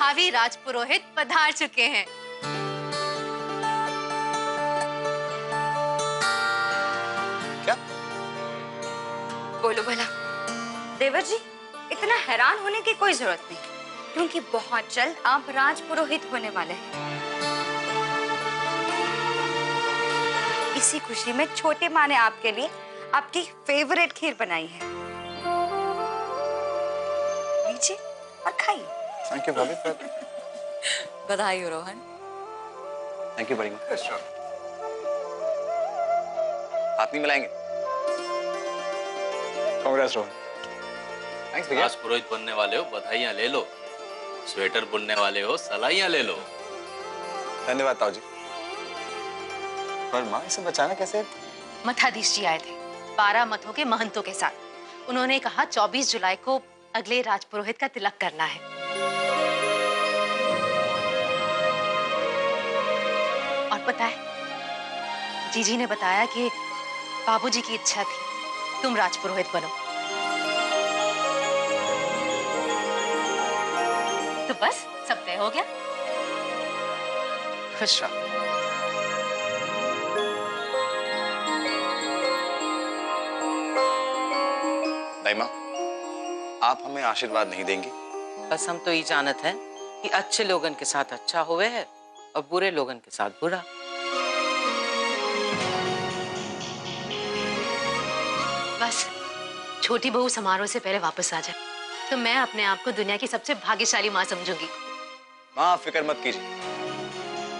भावी राजपुरोहित पधार चुके हैं। क्या? बोलो भला। देवर जी, इतना हैरान होने की कोई जरूरत नहीं, क्योंकि बहुत जल्द आप राजपुरोहित होने वाले हैं। इसी खुशी में छोटे माँ ने आपके लिए आपकी फेवरेट खीर बनाई है। लीजिए और खाइए। थैंक यू भाभी। बधाई हो रोहन। थैंक यू बड़ी माँ। हाथ नहीं मिलाएंगे? कांग्रेस रोहन। थैंक्स भैया। राजपुरोहित बनने वाले हो, बधाइयां ले लो। स्वेटर बुनने वाले हो, सलाइयां ले लो। धन्यवाद ताऊ जी। पर माँ, इसे बचाना कैसे? मठाधीश जी आए थे 12 मठों के महंतों के साथ। उन्होंने कहा 24 जुलाई को अगले राजपुरोहित का तिलक करना है। और पता है, जीजी ने बताया कि बाबूजी की इच्छा थी तुम राजपुरोहित बनो। तो बस सब तय हो गया। खुश रहो। दाई माँ, आप हमें आशीर्वाद नहीं देंगी? बस हम तो ये जानत हैं कि अच्छे लोगन के साथ अच्छा हुए है और बुरे लोगन के साथ बुरा। बस छोटी बहू समारोह से पहले वापस आ जाए तो मैं अपने आप को दुनिया की सबसे भाग्यशाली माँ समझूंगी। माँ, आप फिक्र मत कीजिए।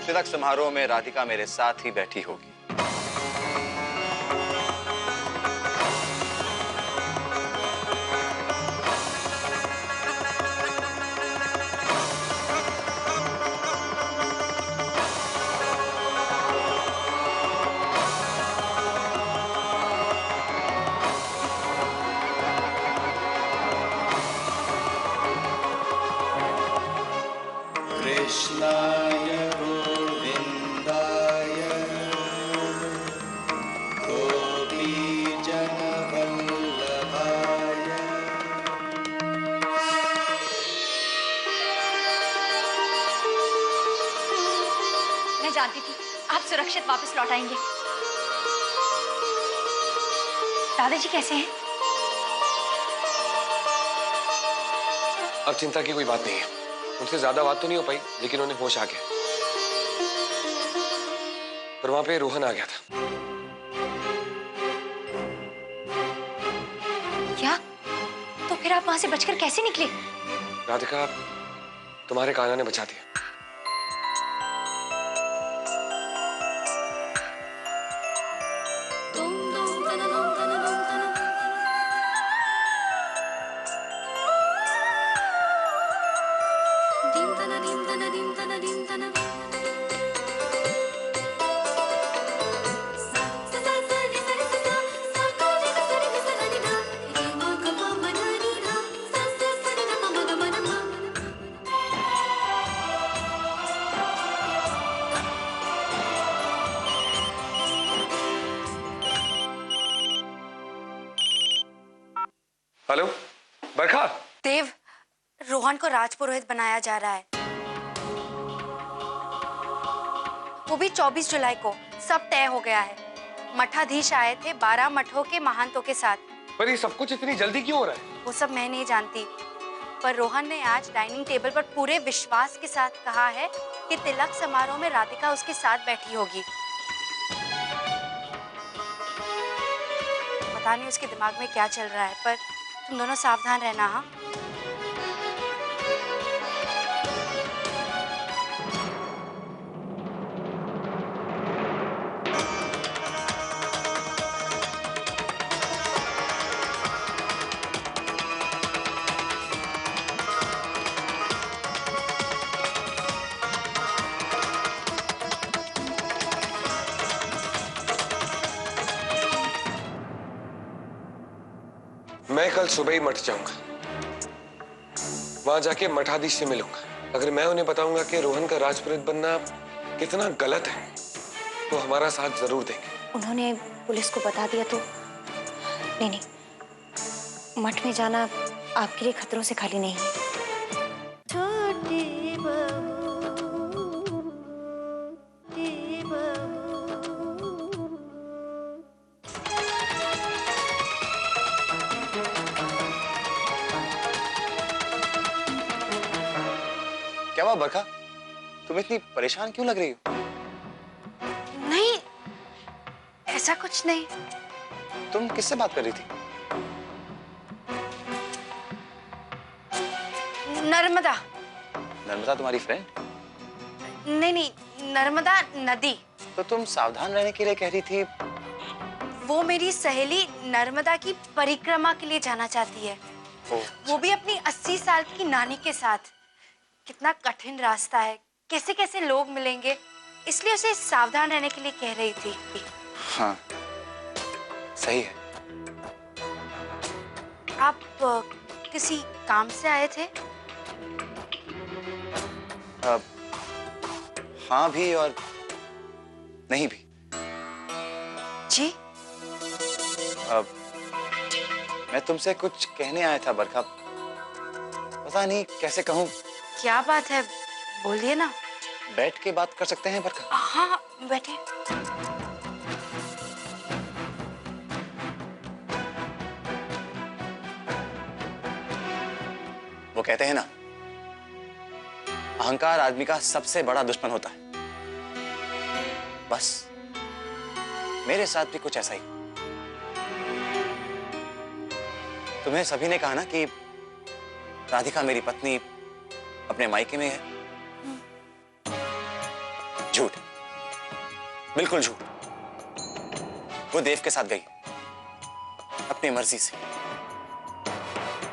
तिलक समारोह में राधिका मेरे साथ ही बैठी होगी। कृष्णाय गोविन्दाय गोपीजनवल्लभाय। मैं जानती थी आप सुरक्षित वापस लौट आएंगे। दादाजी कैसे हैं? अब चिंता की कोई बात नहीं है। उनसे ज्यादा बात तो नहीं हो पाई, लेकिन उन्हें होश आ गया। पर वहां पे रोहन आ गया था। क्या? तो फिर आप वहां से बचकर कैसे निकले? राधिका, तुम्हारे कान्हा ने बचा दिया। हेलो बरखा। देव, रोहन को राजपुरोहित बनाया जा रहा है, वो भी 24 जुलाई को। सब तय हो गया है। मठाधीश आए थे 12 मठों के महंतों के साथ। पर ये सब कुछ इतनी जल्दी क्यों हो रहा है? वो सब मैं नहीं जानती, पर रोहन ने आज डाइनिंग टेबल पर पूरे विश्वास के साथ कहा है कि तिलक समारोह में राधिका उसके साथ बैठी होगी। पता नहीं उसके दिमाग में क्या चल रहा है, पर तुम दोनों सावधान रहना। हाँ, मैं कल सुबह ही मठ जाऊंगा। वहां जाके मठाधीश से मिलूंगा। अगर मैं उन्हें बताऊंगा कि रोहन का राजपुरोहित बनना कितना गलत है, तो हमारा साथ जरूर देंगे। उन्होंने पुलिस को बता दिया तो? नहीं, मठ में जाना आपके लिए खतरों से खाली नहीं है। छोटी बरखा? तुम इतनी परेशान क्यों लग रही हो? नहीं, ऐसा कुछ नहीं। तुम किससे बात कर रही थी? नर्मदा। नर्मदा तुम्हारी फ्रेंड? नहीं नहीं, नर्मदा नदी। तो तुम सावधान रहने के लिए कह रही थी। वो मेरी सहेली नर्मदा की परिक्रमा के लिए जाना चाहती है। वो भी अपनी 80 साल की नानी के साथ। कितना कठिन रास्ता है, कैसे कैसे लोग मिलेंगे, इसलिए उसे सावधान रहने के लिए कह रही थी। हाँ, सही है। आप किसी काम से आए थे? हाँ भी और नहीं भी। जी? मैं तुमसे कुछ कहने आया था बरखा। पता नहीं कैसे कहूँ। क्या बात है, बोलिए ना। बैठ के बात कर सकते हैं बरखा? हाँ, बैठे। वो कहते हैं ना, अहंकार आदमी का सबसे बड़ा दुश्मन होता है। बस मेरे साथ भी कुछ ऐसा ही। तुम्हें सभी ने कहा ना कि राधिका मेरी पत्नी अपने मायके में है। झूठ, बिल्कुल झूठ। वो देव के साथ गई अपनी मर्जी से।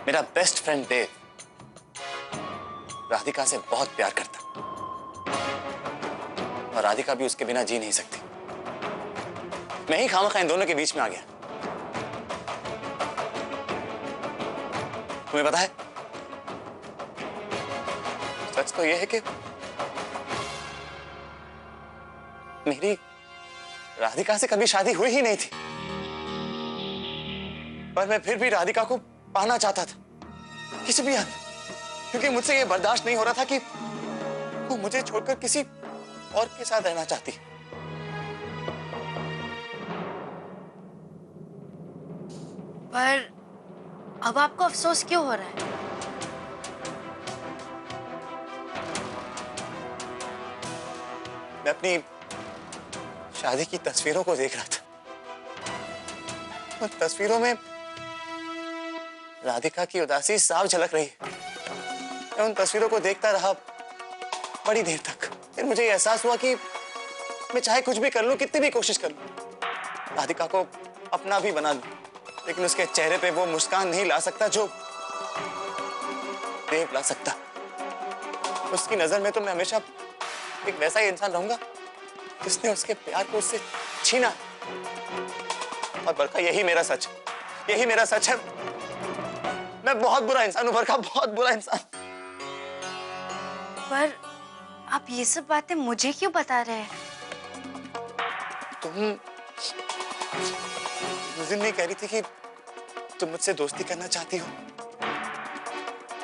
मेरा बेस्ट फ्रेंड देव राधिका से बहुत प्यार करता और राधिका भी उसके बिना जी नहीं सकती। मैं ही खामखा इन दोनों के बीच में आ गया। तुम्हें पता है, सच तो यह है कि मेरी राधिका से कभी शादी हुई ही नहीं थी, पर मैं फिर भी राधिका को पाना चाहता था किसी भी हाल में, क्योंकि मुझसे यह बर्दाश्त नहीं हो रहा था कि वो मुझे छोड़कर किसी और के साथ रहना चाहती। पर अब आपको अफसोस क्यों हो रहा है? मैं अपनी शादी की तस्वीरों को देख रहा था। उन तस्वीरों में राधिका की उदासी साफ झलक रही है। मैं उन तस्वीरों को देखता रहा बड़ी देर तक। फिर मुझे एहसास हुआ कि मैं चाहे कुछ भी कर लूं, कितनी भी कोशिश कर लूं, राधिका को अपना भी बना लूं, लेकिन उसके चेहरे पे वो मुस्कान नहीं ला सकता जो देव ला सकता। उसकी नजर में तो मैं हमेशा एक वैसा ही इंसान रहूंगा जिसने उसके प्यार को उससे छीना। और बरखा, यही मेरा सच, यही मेरा सच है। मैं बहुत बुरा इंसान हूं बरखा, बहुत बुरा इंसान। पर आप ये सब बातें मुझे क्यों बता रहे हैं? तुम उस दिन नहीं कह रही थी कि तुम मुझसे दोस्ती करना चाहती हो।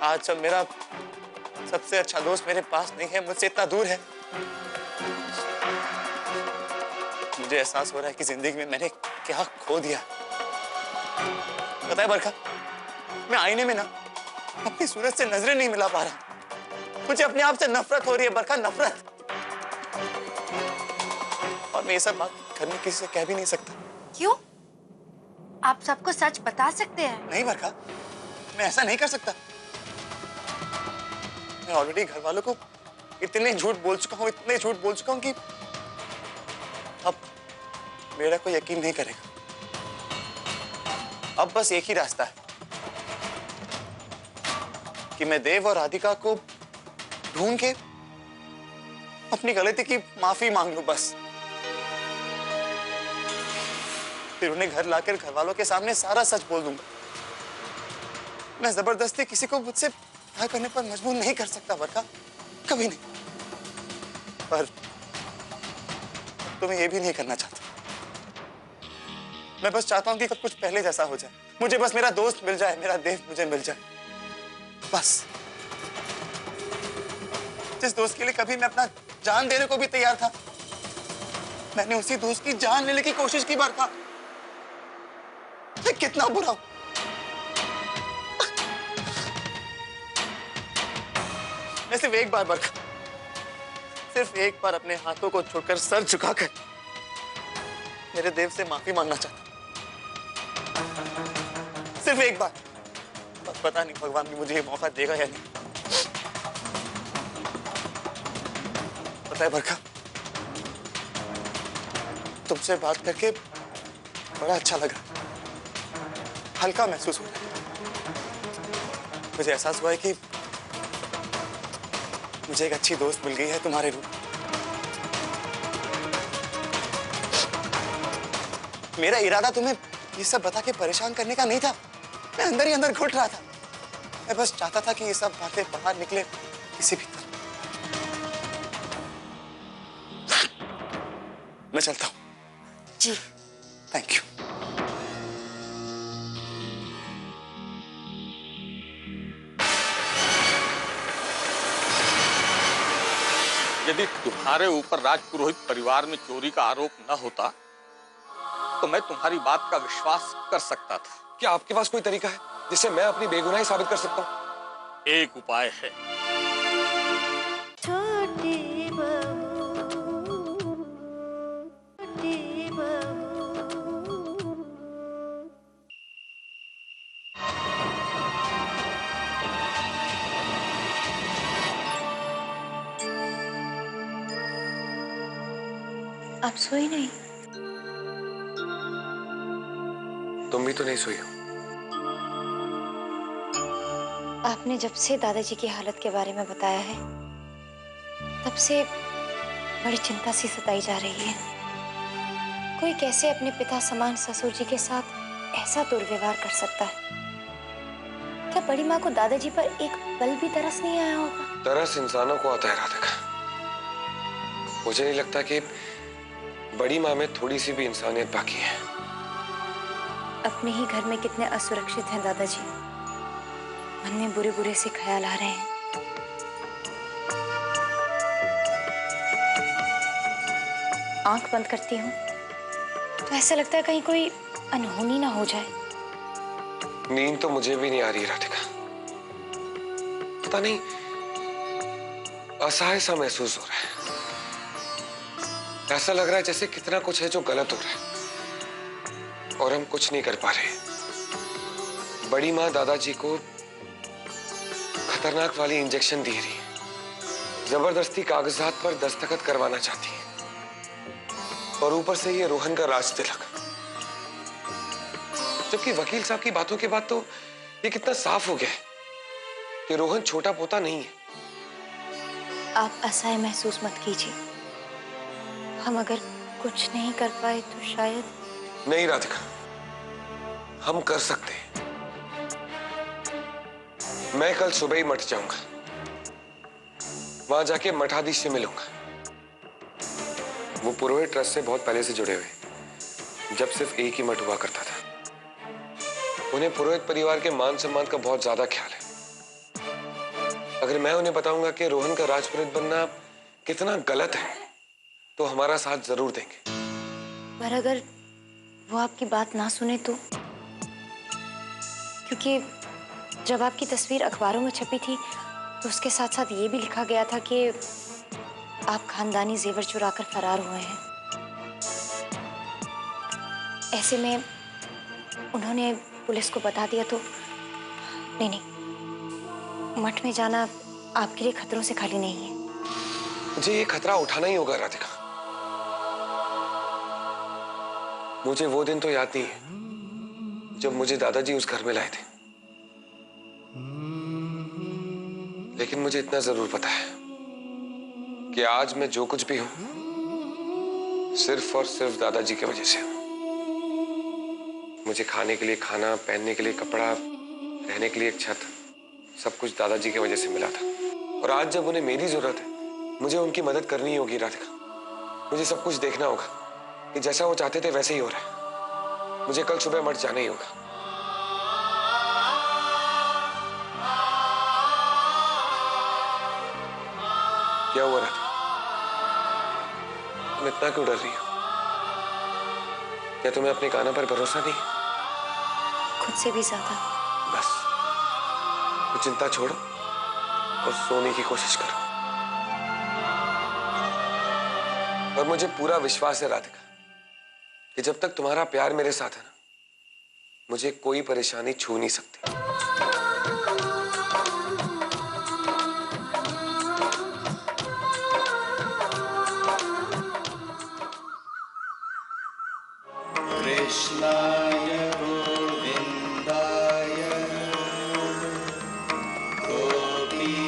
आज जब मेरा सबसे अच्छा दोस्त मेरे पास नहीं है, मुझसे इतना दूर है, मुझे एहसास हो रहा है कि जिंदगी में मैंने क्या खो दिया। पता है बरखा, मैं आईने में ना अपनी सूरत से नजरें नहीं मिला पा रहा। मुझे अपने आप से नफरत हो रही है बरखा, नफरत। और मैं ये सब बात घर में किसी से कह भी नहीं सकता। क्यों? आप सबको सच बता सकते हैं। नहीं बरखा, मैं ऐसा नहीं कर सकता। मैं ऑलरेडी घर वालों को इतने झूठ बोल चुका हूं, इतने झूठ बोल चुका हूं कि अब मेरा कोई यकीन नहीं करेगा। अब बस एक ही रास्ता है कि मैं देव और राधिका को ढूंढ के अपनी गलती की माफी मांग लूं बस। फिर उन्हें घर लाकर घर वालों के सामने सारा सच बोल दूंगा। मैं जबरदस्ती किसी को मुझसे प्यार करने पर मजबूर नहीं कर सकता बरखा, कभी नहीं। पर तुम्हें ये भी नहीं करना चाहता। मैं बस चाहता हूं कि सब कुछ पहले जैसा हो जाए। मुझे बस मेरा दोस्त मिल जाए, मेरा देव मुझे मिल जाए बस। जिस दोस्त के लिए कभी मैं अपना जान देने को भी तैयार था, मैंने उसी दोस्त की जान लेने की कोशिश की बरखा। मैं कितना बुरा हूं। मैं सिर्फ एक बार बरखा, सिर्फ एक बार अपने हाथों को छोड़कर सर झुकाकर मेरे देव से माफी मांगना चाहता हूं। सिर्फ एक बार। पता नहीं भगवान भी मुझे ये मौका देगा या नहीं। पता है बरखा, तुमसे बात करके बड़ा अच्छा लगा, हल्का महसूस हो रहा है। मुझे एहसास हुआ है कि मुझे एक अच्छी दोस्त मिल गई है तुम्हारे रूप में। मेरा इरादा तुम्हें ये सब बता के परेशान करने का नहीं था। मैं अंदर ही अंदर घुट रहा था। मैं बस चाहता था कि ये सब बातें बाहर निकले किसी भी तरह। मैं चलता हूं। जी। Thank you. यदि तुम्हारे ऊपर राजपुरोहित परिवार में चोरी का आरोप न होता तो मैं तुम्हारी बात का विश्वास कर सकता था। क्या आपके पास कोई तरीका है जिससे मैं अपनी बेगुनाही साबित कर सकता हूँ? एक उपाय है। आप सोई नहीं? तुम भी तो नहीं सोई हो। आपने जब से दादाजी की हालत के बारे में बताया है, तब से बड़ी चिंता सी सताई जा रही है। कोई कैसे अपने पिता समान ससुर जी के साथ ऐसा दुर्व्यवहार कर सकता है? क्या बड़ी माँ को दादाजी पर एक पल भी तरस नहीं आया होगा? तरस इंसानों को आता है राधिका। मुझे नहीं लगता कि बड़ी माँ में थोड़ी सी भी इंसानियत बाकी है। अपने ही घर में कितने असुरक्षित हैं दादाजी। मन में बुरे बुरे से ख्याल आ रहे हैं। आंख बंद करती हूँ तो ऐसा लगता है कहीं कोई अनहोनी ना हो जाए। नींद तो मुझे भी नहीं आ रही राधिका। पता नहीं, असहाय सा महसूस हो रहा है। ऐसा लग रहा है जैसे कितना कुछ है जो गलत हो रहा है और हम कुछ नहीं कर पा रहे। बड़ी माँ दादाजी को खतरनाक वाली इंजेक्शन दे रही है, जबरदस्ती कागजात पर दस्तखत करवाना चाहती है और ऊपर से ये रोहन का राज तिलक। जबकि वकील साहब की बातों के बाद तो ये कितना साफ हो गया है कि रोहन छोटा पोता नहीं है। आप असहाय महसूस मत कीजिए। हम अगर कुछ नहीं कर पाए तो शायद। नहीं राधिका, हम कर सकते हैं। मैं कल सुबह ही मठ जाऊंगा, वहां जाके मठाधीश से मिलूंगा। वो पुरोहित ट्रस्ट से बहुत पहले से जुड़े हुए, जब सिर्फ एक ही मठ हुआ करता था। उन्हें पुरोहित परिवार के मान सम्मान का बहुत ज्यादा ख्याल है। अगर मैं उन्हें बताऊंगा कि रोहन का राजपुरोहित बनना कितना गलत है तो हमारा साथ जरूर देंगे। पर अगर वो आपकी बात ना सुने तो? क्योंकि जब आपकी तस्वीर अखबारों में छपी थी तो उसके साथ साथ ये भी लिखा गया था कि आप खानदानी जेवर चुराकर फरार हुए हैं। ऐसे में उन्होंने पुलिस को बता दिया तो? नहीं, मठ में जाना आपके लिए खतरों से खाली नहीं है। मुझे ये खतरा उठाना ही होगा राधिका। मुझे वो दिन तो याद नहीं है जब मुझे दादाजी उस घर में लाए थे, लेकिन मुझे इतना जरूर पता है कि आज मैं जो कुछ भी हूं सिर्फ और सिर्फ दादाजी की वजह से हूं। मुझे खाने के लिए खाना, पहनने के लिए कपड़ा, रहने के लिए एक छत, सब कुछ दादाजी की वजह से मिला था। और आज जब उन्हें मेरी जरूरत है, मुझे उनकी मदद करनी होगी राधिका। मुझे सब कुछ देखना होगा कि जैसा वो चाहते थे वैसे ही हो रहा है। मुझे कल सुबह मठ जाना ही होगा। क्या हुआ राधिका? तुम इतना क्यों डर रही हो? क्या तुम्हें अपने कान्हा पर भरोसा नहीं? खुद से भी ज्यादा। बस वो चिंता छोड़ो और सोने की कोशिश करो। और मुझे पूरा विश्वास है राधिका कि जब तक तुम्हारा प्यार मेरे साथ है ना, मुझे कोई परेशानी छू नहीं सकती। कृष्णाय गोविन्दाय गोपीजनवल्लभाय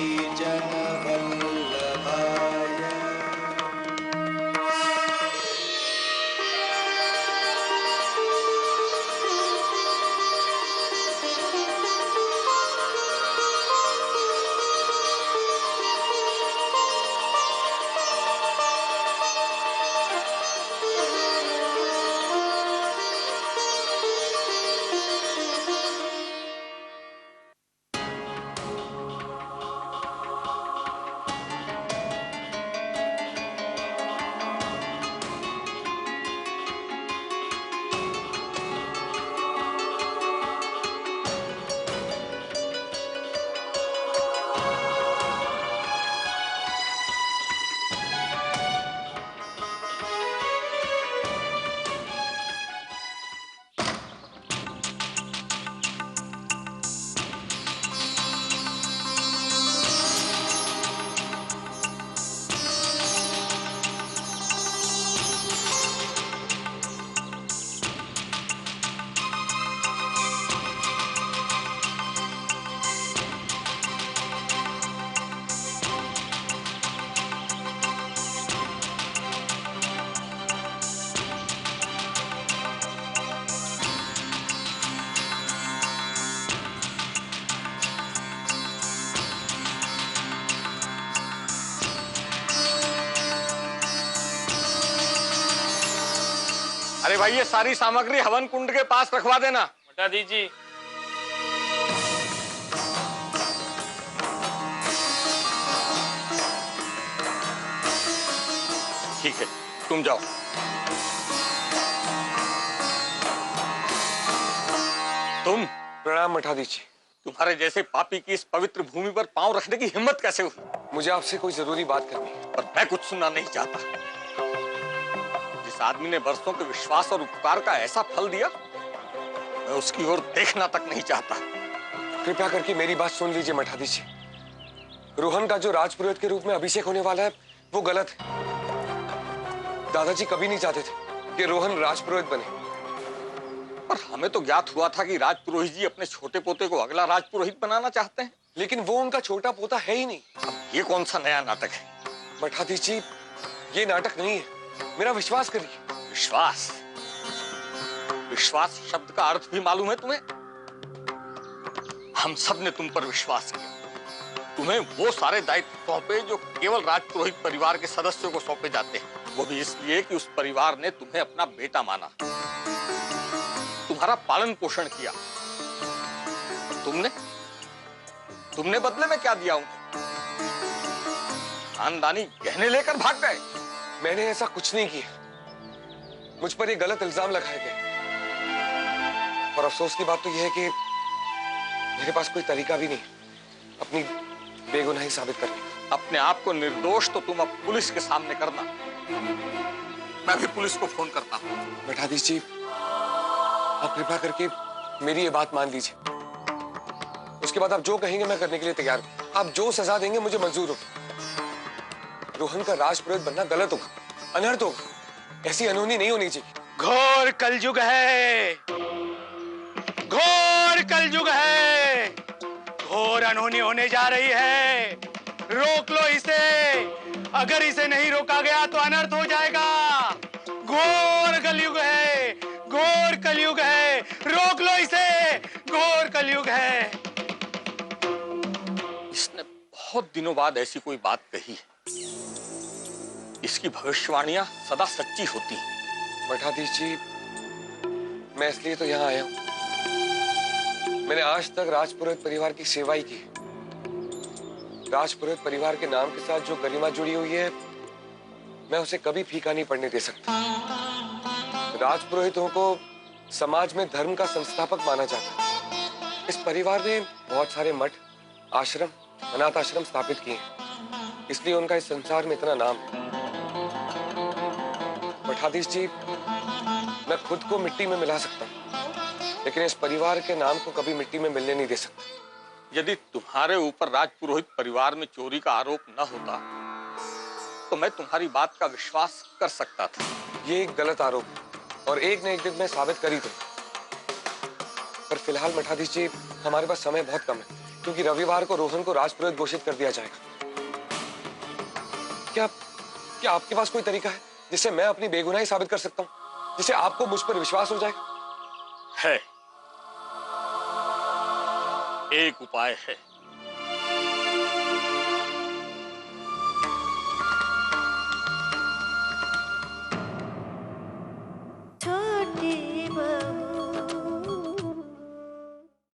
अरे भाई, ये सारी सामग्री हवन कुंड के पास रखवा देना। हटा दीजिए। ठीक है, तुम जाओ। तुम प्रणाम मठा दीजिए। तुम्हारे जैसे पापी की इस पवित्र भूमि पर पांव रखने की हिम्मत कैसे हुई? मुझे आपसे कोई जरूरी बात करनी है। पर मैं कुछ सुनना नहीं चाहता। जिस आदमी ने बरसों के विश्वास और उपकार का ऐसा फल दिया, मैं उसकी ओर देखना तक नहीं चाहता। कृपया करके मेरी बात सुन लीजिए मठा दीजिए। रोहन का जो राजपुरोहित के रूप में अभिषेक होने वाला है, वो गलत है। दादाजी कभी नहीं चाहते थे कि रोहन राजपुरोहित बने। पर हमें तो ज्ञात हुआ था कि राजपुरोहित जी अपने छोटे पोते को अगला राजपुरोहित बनाना चाहते हैं। लेकिन वो उनका छोटा पोता है ही नहीं। अब ये कौन सा नया नाटक है? मठाधीश जी, ये नाटक नहीं है, मेरा विश्वास करिए। विश्वास? विश्वास शब्द का अर्थ भी मालूम है तुम्हें? हम सब ने तुम पर विश्वास किया। तुम्हें वो सारे दायित्व सौंपे जो केवल राजपुरोहित परिवार के सदस्यों को सौंपे जाते हैं, वो भी इसलिए कि उस परिवार ने तुम्हें अपना बेटा माना, तुम्हारा पालन पोषण किया। तुमने बदले में क्या दिया उन्हें? खानदानी गहने लेकर भाग गए। मैंने ऐसा कुछ नहीं किया। मुझ पर ये गलत इल्जाम लगाए गए। और अफसोस की बात तो यह है कि मेरे पास कोई तरीका भी नहीं अपनी बेगुनाही साबित करने का। अपने आप को निर्दोष तो तुम अब पुलिस के सामने करना। मैं भी पुलिस को फोन करता हूँ। मठाधीश जी, आप कृपया करके मेरी ये बात मान लीजिए। उसके बाद आप जो कहेंगे मैं करने के लिए तैयार हूँ। आप जो सजा देंगे मुझे मंजूर होगा। रोहन का राजपुरोहित बनना गलत होगा, अनर्थ होगा। ऐसी अनहोनी नहीं होनी चाहिए। घोर कलयुग है, घोर कलयुग है, घोर अनहोनी होने जा रही है। रोक लो इसे। अगर इसे नहीं रोका गया तो अनर्थ हो जाएगा। घोर कलयुग है, घोर कलयुग है, रोक लो इसे। घोर कलयुग है। इसने बहुत दिनों बाद ऐसी कोई बात कही है। इसकी भविष्यवाणियां सदा सच्ची होती हैं। मठाधीश जी, मैं इसलिए तो यहाँ आया हूँ। मैंने आज तक राजपुरोहित परिवार की सेवा ही की। राजपुरोहित परिवार के नाम के साथ जो गरिमा जुड़ी हुई है, मैं उसे कभी फीका नहीं पड़ने दे सकता। राजपुरोहितों को समाज में धर्म का संस्थापक माना जाता है। इस परिवार ने बहुत सारे मठ, आश्रम, अनाथ आश्रम स्थापित किए हैं, इसलिए उनका इस संसार में इतना नाम है। मठाधीश जी, मैं खुद को मिट्टी में मिला सकता हूँ, लेकिन इस परिवार के नाम को कभी मिट्टी में मिलने नहीं दे सकता। यदि तुम्हारे ऊपर राजपुरोहित परिवार में चोरी का आरोप न होता तो मैं तुम्हारी बात का विश्वास कर सकता था। ये एक गलत आरोप है और एक न एक दिन मैं साबित कर ही दूंगा। पर फिलहाल मठाधीश जी, हमारे पास समय बहुत कम है, क्योंकि रविवार को रोहन को राजपुरोहित घोषित कर दिया जाएगा। क्या आपके पास कोई तरीका है जिससे मैं अपनी बेगुनाही साबित कर सकता हूँ, जिससे आपको मुझ पर विश्वास हो जाएगा? है, एक उपाय है।